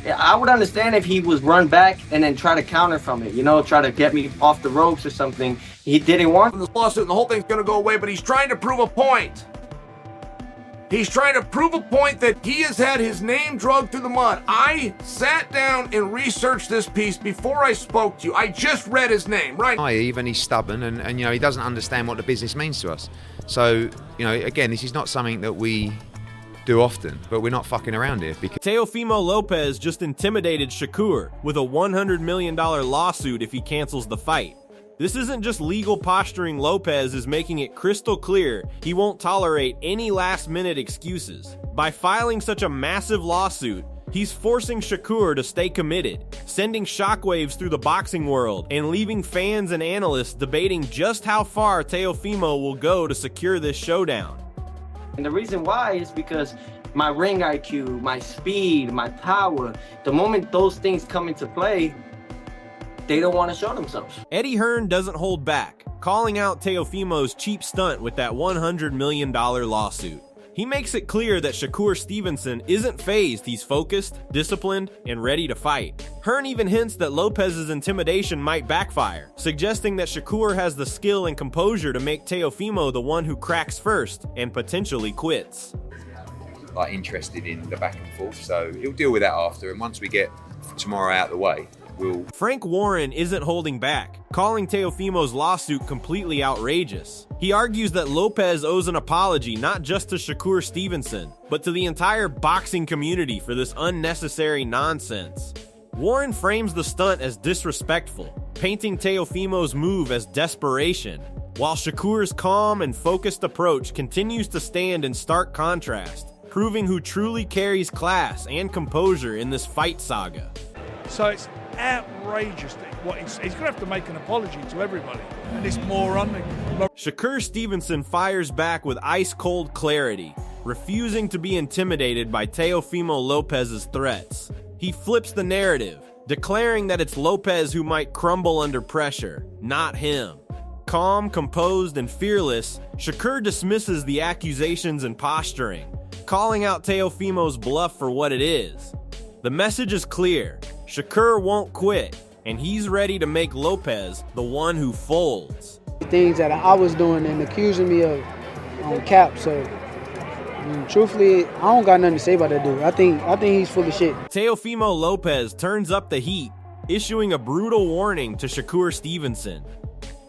I would understand if he was run back and then try to counter from it, try to get me off the ropes or something. He didn't want this lawsuit and the whole thing's going to go away, but he's trying to prove a point. He's trying to prove a point that he has had his name dragged through the mud. I sat down and researched this piece before I spoke to you. I just read his name, right? Naive, and he's stubborn, and he doesn't understand what the business means to us. So, again, this is not something that we do often, but we're not fucking around here. Because Teofimo Lopez just intimidated Shakur with a $100 million lawsuit if he cancels the fight. This isn't just legal posturing. Lopez is making it crystal clear he won't tolerate any last-minute excuses. By filing such a massive lawsuit, he's forcing Shakur to stay committed, sending shockwaves through the boxing world, and leaving fans and analysts debating just how far Teofimo will go to secure this showdown. And the reason why is because my ring IQ, my speed, my power, the moment those things come into play, they don't want to show themselves. Eddie Hearn doesn't hold back, calling out Teofimo's cheap stunt with that $100 million lawsuit. He makes it clear that Shakur Stevenson isn't fazed. He's focused, disciplined, and ready to fight. Hearn even hints that Lopez's intimidation might backfire, suggesting that Shakur has the skill and composure to make Teofimo the one who cracks first and potentially quits. interested in the back and forth, so he'll deal with that after. And once we get tomorrow out of the way, Frank Warren isn't holding back, calling Teofimo's lawsuit completely outrageous. He argues that Lopez owes an apology not just to Shakur Stevenson, but to the entire boxing community for this unnecessary nonsense. Warren frames the stunt as disrespectful, painting Teofimo's move as desperation, while Shakur's calm and focused approach continues to stand in stark contrast, proving who truly carries class and composure in this fight saga. So it's outrageous that what he's going to have to make an apology to everybody, and this moron. Shakur Stevenson fires back with ice-cold clarity, refusing to be intimidated by Teofimo Lopez's threats. He flips the narrative, declaring that it's Lopez who might crumble under pressure, not him. Calm, composed, and fearless, Shakur dismisses the accusations and posturing, calling out Teofimo's bluff for what it is. The message is clear. Shakur won't quit, and he's ready to make Lopez the one who folds. Things that I was doing and accusing me of on cap, so truthfully, I don't got nothing to say about that dude. I think he's full of shit. Teofimo Lopez turns up the heat, issuing a brutal warning to Shakur Stevenson.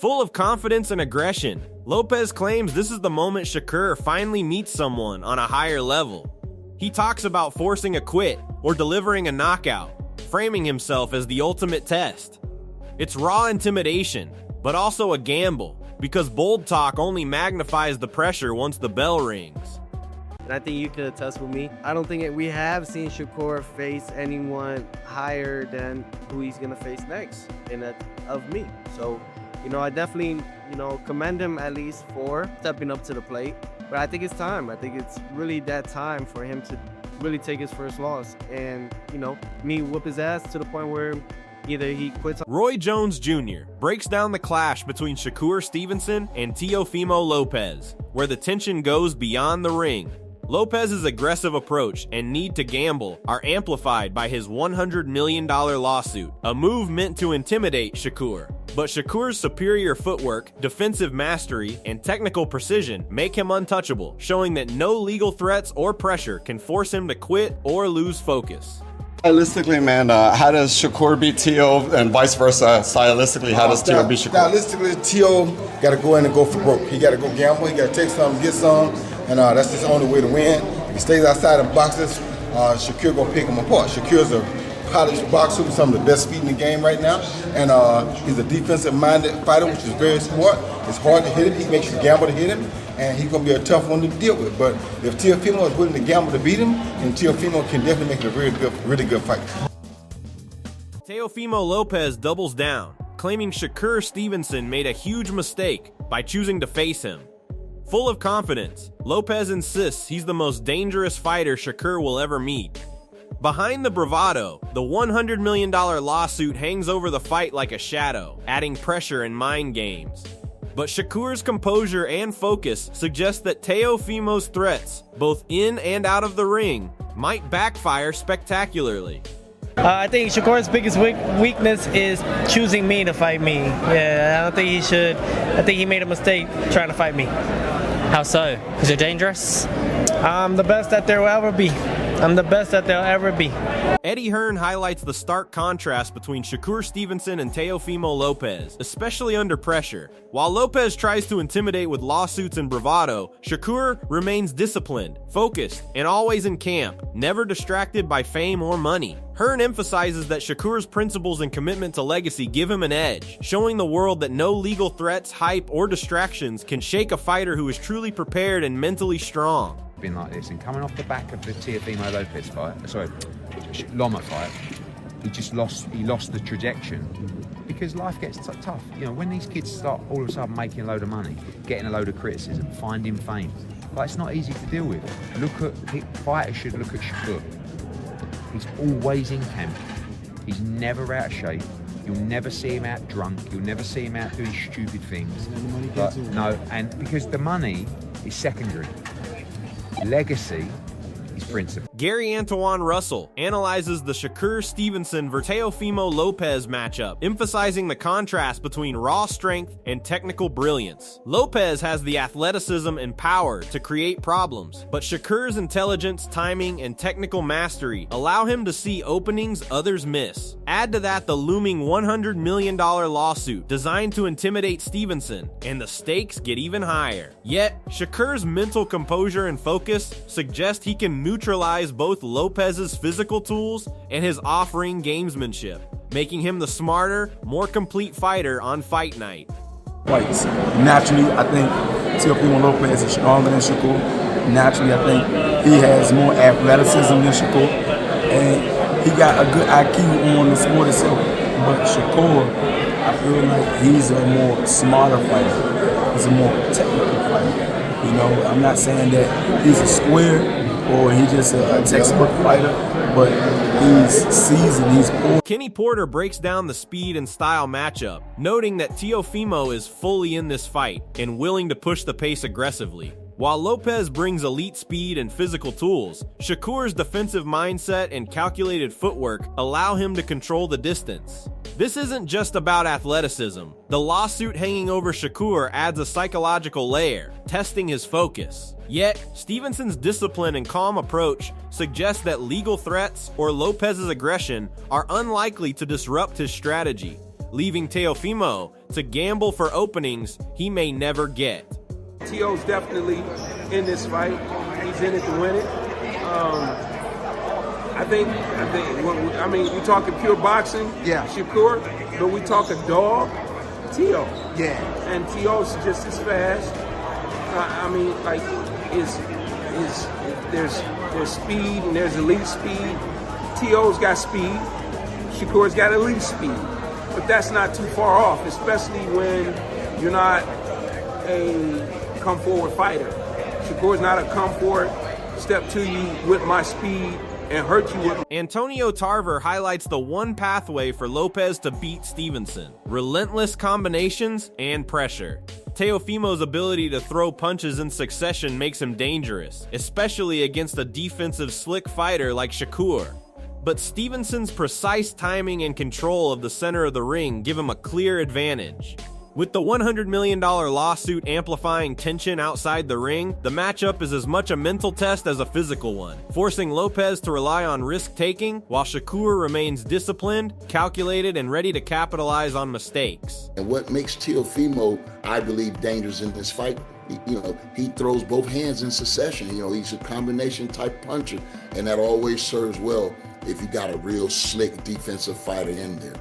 Full of confidence and aggression, Lopez claims this is the moment Shakur finally meets someone on a higher level. He talks about forcing a quit or delivering a knockout, framing himself as the ultimate test. It's raw intimidation, but also a gamble, because bold talk only magnifies the pressure once the bell rings. And I think you could attest with me. I don't think we have seen Shakur face anyone higher than who he's going to face next, and that's of me. So, I definitely, commend him at least for stepping up to the plate. But I think it's time. I think it's really that time for him to really take his first loss and, me whoop his ass to the point where either he quits. Roy Jones Jr. breaks down the clash between Shakur Stevenson and Teofimo Lopez, where the tension goes beyond the ring. Lopez's aggressive approach and need to gamble are amplified by his $100 million lawsuit, a move meant to intimidate Shakur. But Shakur's superior footwork, defensive mastery, and technical precision make him untouchable, showing that no legal threats or pressure can force him to quit or lose focus. Stylistically, man, how does Shakur beat Teo and vice versa? Stylistically, how does Teo beat Shakur? Stylistically, Teo got to go in and go for broke. He got to go gamble. He got to take some, get some, and that's his only way to win. If he stays outside and boxes, Shakur gonna pick him apart. Shakur's a polished boxer with some of the best feet in the game right now, and he's a defensive-minded fighter, which is very smart. It's hard to hit him. He makes you gamble to hit him, and he's gonna be a tough one to deal with. But if Teofimo is willing to gamble to beat him, then Teofimo can definitely make it a really good fight. Teofimo Lopez doubles down, claiming Shakur Stevenson made a huge mistake by choosing to face him. Full of confidence, Lopez insists he's the most dangerous fighter Shakur will ever meet. Behind the bravado, the $100 million lawsuit hangs over the fight like a shadow, adding pressure and mind games. But Shakur's composure and focus suggest that Teofimo's threats, both in and out of the ring, might backfire spectacularly. I think Shakur's biggest weakness is choosing me to fight me. Yeah, I don't think he should. I think he made a mistake trying to fight me. How so? Because you're dangerous? I'm the best that there will ever be. I'm the best that there'll ever be. Eddie Hearn highlights the stark contrast between Shakur Stevenson and Teofimo Lopez, especially under pressure. While Lopez tries to intimidate with lawsuits and bravado, Shakur remains disciplined, focused, and always in camp, never distracted by fame or money. Hearn emphasizes that Shakur's principles and commitment to legacy give him an edge, showing the world that no legal threats, hype, or distractions can shake a fighter who is truly prepared and mentally strong. Been like this, and coming off the back of the Teofimo Lopez fight, Loma fight, he lost the trajectory because life gets tough. You know, when these kids start all of a sudden making a load of money, getting a load of criticism, finding fame, like it's not easy to deal with. Fighters should look at Shakur. He's always in camp. He's never out of shape. You'll never see him out drunk. You'll never see him out doing stupid things. And because the money is secondary. Legacy is principle. Gary Antoine Russell analyzes the Shakur Stevenson vs. Teofimo Lopez matchup, emphasizing the contrast between raw strength and technical brilliance. Lopez has the athleticism and power to create problems, but Shakur's intelligence, timing, and technical mastery allow him to see openings others miss. Add to that the looming $100 million lawsuit designed to intimidate Stevenson, and the stakes get even higher. Yet, Shakur's mental composure and focus suggest he can neutralize both Lopez's physical tools and his off-ring gamesmanship, making him the smarter, more complete fighter on fight night. Fights. Naturally, I think Teofimo Lopez is stronger than Shakur. Naturally, I think he has more athleticism than Shakur. And he got a good IQ on the sport itself. But Shakur, I feel like he's a more smarter fighter. He's a more technical fighter. You know, I'm not saying that he's a square or he's just a textbook fighter, but he's seasoned, he's poor. Kenny Porter breaks down the speed and style matchup, noting that Teofimo is fully in this fight and willing to push the pace aggressively. While Lopez brings elite speed and physical tools, Shakur's defensive mindset and calculated footwork allow him to control the distance. This isn't just about athleticism. The lawsuit hanging over Shakur adds a psychological layer, testing his focus. Yet, Stevenson's discipline and calm approach suggest that legal threats or Lopez's aggression are unlikely to disrupt his strategy, leaving Teofimo to gamble for openings he may never get. Teo's definitely in this fight. He's in it to win it. I mean, we talking pure boxing, Shakur, but we talk a dog, Teo. Yeah. And Teo's just as fast. I mean, like, there's speed and there's elite speed. Teo's got speed. Shakur's got elite speed. But that's not too far off, especially when you're not a come forward fighter. Shakur's not a come forward, step to you with my speed and hurt you with. Antonio Tarver highlights the one pathway for Lopez to beat Stevenson: relentless combinations and pressure. Teofimo's ability to throw punches in succession makes him dangerous, especially against a defensive slick fighter like Shakur. But Stevenson's precise timing and control of the center of the ring give him a clear advantage. With the $100 million lawsuit amplifying tension outside the ring, the matchup is as much a mental test as a physical one, forcing Lopez to rely on risk-taking while Shakur remains disciplined, calculated, and ready to capitalize on mistakes. And what makes Teofimo, I believe, dangerous in this fight, he throws both hands in succession. He's a combination type puncher, and that always serves well if you got a real slick defensive fighter in there.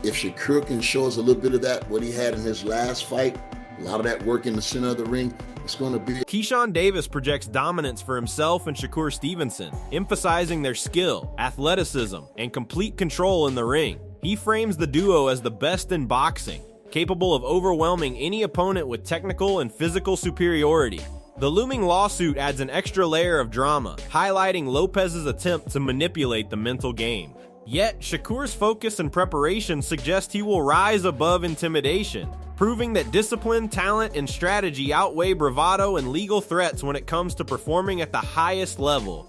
If Shakur can show us a little bit of that, what he had in his last fight, a lot of that work in the center of the ring, it's going to be. Keyshawn Davis projects dominance for himself and Shakur Stevenson, emphasizing their skill, athleticism, and complete control in the ring. He frames the duo as the best in boxing, capable of overwhelming any opponent with technical and physical superiority. The looming lawsuit adds an extra layer of drama, highlighting Lopez's attempt to manipulate the mental game. Yet, Shakur's focus and preparation suggest he will rise above intimidation, proving that discipline, talent, and strategy outweigh bravado and legal threats when it comes to performing at the highest level.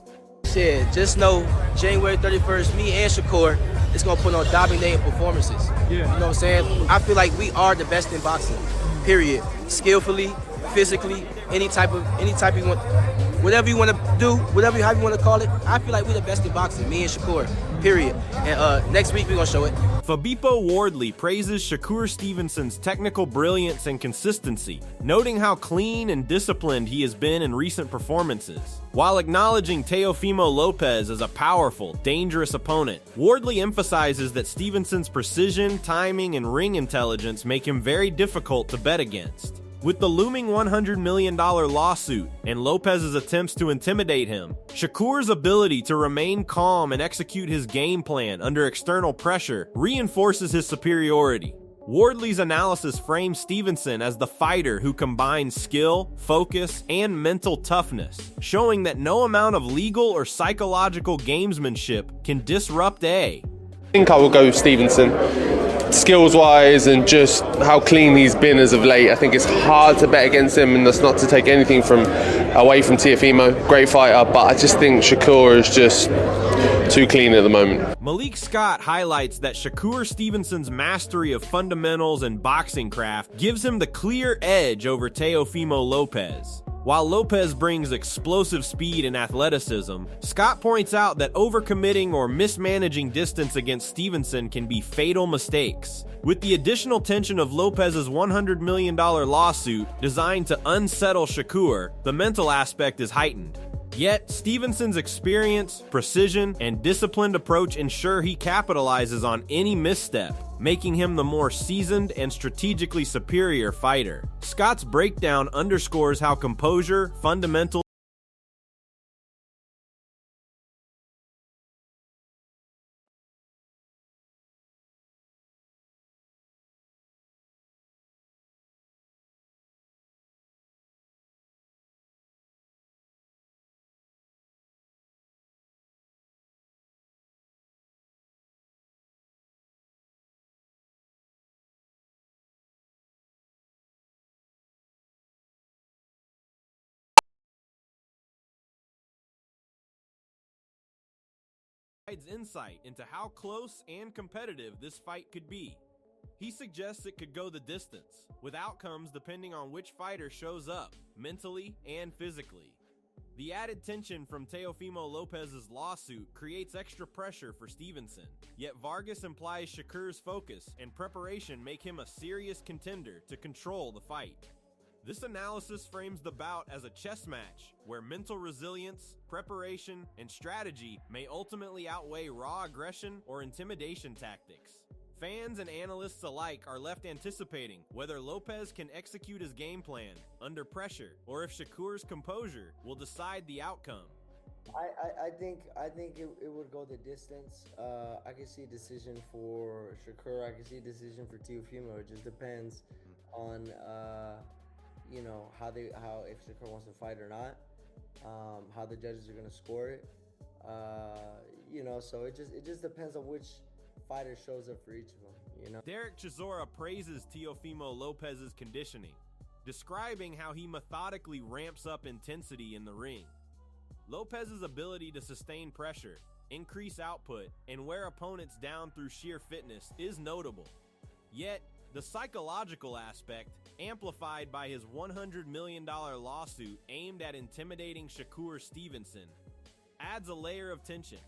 said, just know January 31st, me and Shakur is going to put on dominating performances. Yeah. You know what I'm saying? I feel like we are the best in boxing, period. Skillfully, physically, any type you want, whatever you want to do, however you want to call it, I feel like we're the best in boxing, me and Shakur, period. And next week we're going to show it. Fabipo Wardley praises Shakur Stevenson's technical brilliance and consistency, noting how clean and disciplined he has been in recent performances. While acknowledging Teofimo Lopez as a powerful, dangerous opponent, Wardley emphasizes that Stevenson's precision, timing, and ring intelligence make him very difficult to bet against. With the looming $100 million lawsuit and Lopez's attempts to intimidate him, Shakur's ability to remain calm and execute his game plan under external pressure reinforces his superiority. Wardley's analysis frames Stevenson as the fighter who combines skill, focus, and mental toughness, showing that no amount of legal or psychological gamesmanship can disrupt A. I think I will go with Stevenson. Skills wise and just how clean he's been as of late, I think it's hard to bet against him, and that's not to take anything away from Teofimo, great fighter, but I just think Shakur is just too clean at the moment. Malik Scott highlights that Shakur Stevenson's mastery of fundamentals and boxing craft gives him the clear edge over Teofimo Lopez. While Lopez brings explosive speed and athleticism, Scott points out that overcommitting or mismanaging distance against Stevenson can be fatal mistakes. With the additional tension of Lopez's $100 million lawsuit designed to unsettle Shakur, the mental aspect is heightened. Yet, Stevenson's experience, precision, and disciplined approach ensure he capitalizes on any misstep, making him the more seasoned and strategically superior fighter. Scott's breakdown underscores how composure, fundamental provides insight into how close and competitive this fight could be. He suggests it could go the distance, with outcomes depending on which fighter shows up, mentally and physically. The added tension from Teofimo Lopez's lawsuit creates extra pressure for Stevenson, yet Vargas implies Shakur's focus and preparation make him a serious contender to control the fight. This analysis frames the bout as a chess match, where mental resilience, preparation, and strategy may ultimately outweigh raw aggression or intimidation tactics. Fans and analysts alike are left anticipating whether Lopez can execute his game plan under pressure, or if Shakur's composure will decide the outcome. I think it would go the distance. I can see a decision for Shakur. I can see a decision for Teofimo. It just depends on how if Shakur wants to fight or not, how the judges are going to score it. So it just depends on which fighter shows up for each of them. Derek Chisora praises Teofimo Lopez's conditioning, describing how he methodically ramps up intensity in the ring. Lopez's ability to sustain pressure, increase output, and wear opponents down through sheer fitness is notable. Yet, the psychological aspect, amplified by his $100 million lawsuit aimed at intimidating Shakur Stevenson, adds a layer of tension.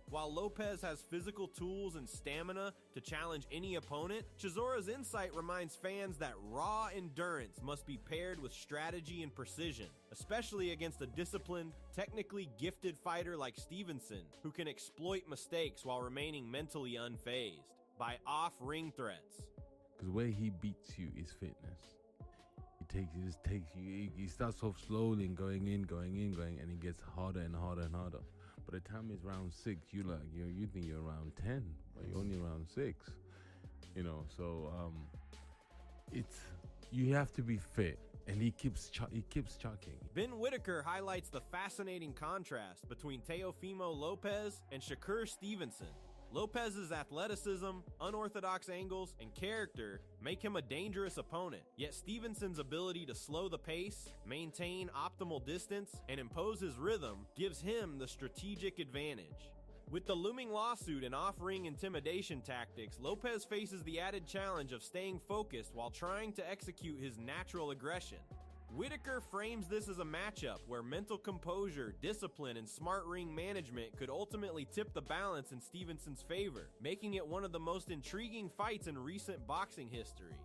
While Lopez has physical tools and stamina to challenge any opponent, Chisora's insight reminds fans that raw endurance must be paired with strategy and precision, especially against a disciplined, technically gifted fighter like Stevenson, who can exploit mistakes while remaining mentally unfazed by off-ring threats. Because where he beats you is fitness. He starts off slowly and going in, and he gets harder and harder and harder. By the time it's round 6, you think you're around 10, but you're only around 6. You have to be fit, and he keeps chucking. Ben Whitaker highlights the fascinating contrast between Teofimo Lopez and Shakur Stevenson. Lopez's athleticism, unorthodox angles, and character make him a dangerous opponent, yet Stevenson's ability to slow the pace, maintain optimal distance, and impose his rhythm gives him the strategic advantage. With the looming lawsuit and off-ring intimidation tactics, Lopez faces the added challenge of staying focused while trying to execute his natural aggression. Whitaker frames this as a matchup where mental composure, discipline, and smart ring management could ultimately tip the balance in Stevenson's favor, making it one of the most intriguing fights in recent boxing history.